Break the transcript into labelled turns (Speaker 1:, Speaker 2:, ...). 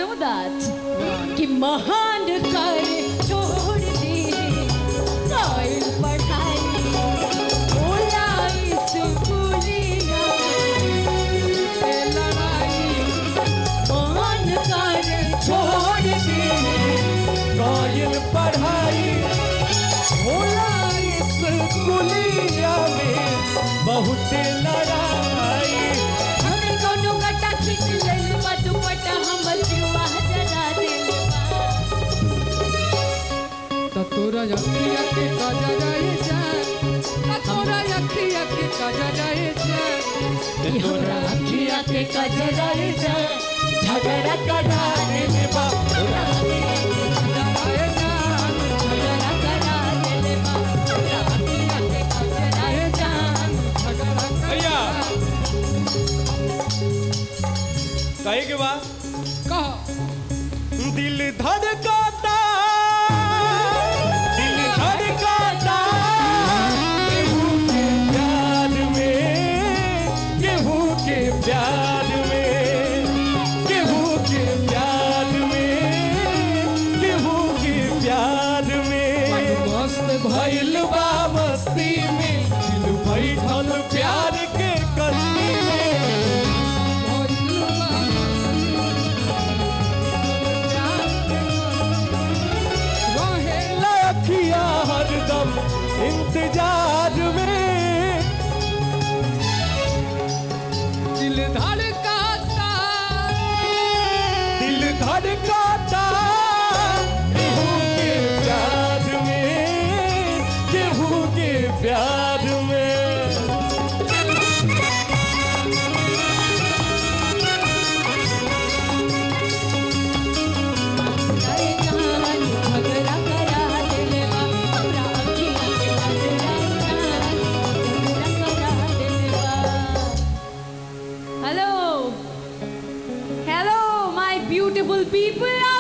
Speaker 1: know that कि महान कार्य छोड़ दे कायल पढ़ाई बोला स्कूलिया लड़ाई महान कार्य छोड़ दे
Speaker 2: कायल पढ़ाई होला स्कूलिया में बहुत लड़ाई
Speaker 1: हमरे कोनो गटा खींच लेल बा दुपट्टा हमर जीवा जरा देले
Speaker 3: तो तोरा अखिया के कजराए जा तोरा अखिया के कजराए जा
Speaker 1: तोरा अखिया के कजराए जा
Speaker 2: झगड़ा करा देले बा
Speaker 1: झगड़ा करा देले बा तोरा अखिया के कजराए जा
Speaker 2: भैया कहे के बा
Speaker 3: कह
Speaker 2: दिल धड़काता दिल धड़काता केहू के प्यार में केहू के प्यार में केहू के प्यार में केहू के प्यार में
Speaker 3: मस्त
Speaker 2: भइल बा मस्ती में दिल बैठल प्यार के कस्ती में लखिया हरदम इंतजार में
Speaker 3: दिल धड़काता
Speaker 2: दिल धड़काता केहू के प्यार में केहू के प्यार में
Speaker 1: झगड़ा करा देले बा तोरा अखिया के कजराए जा झगड़ा करा देले बा hello my beautiful people out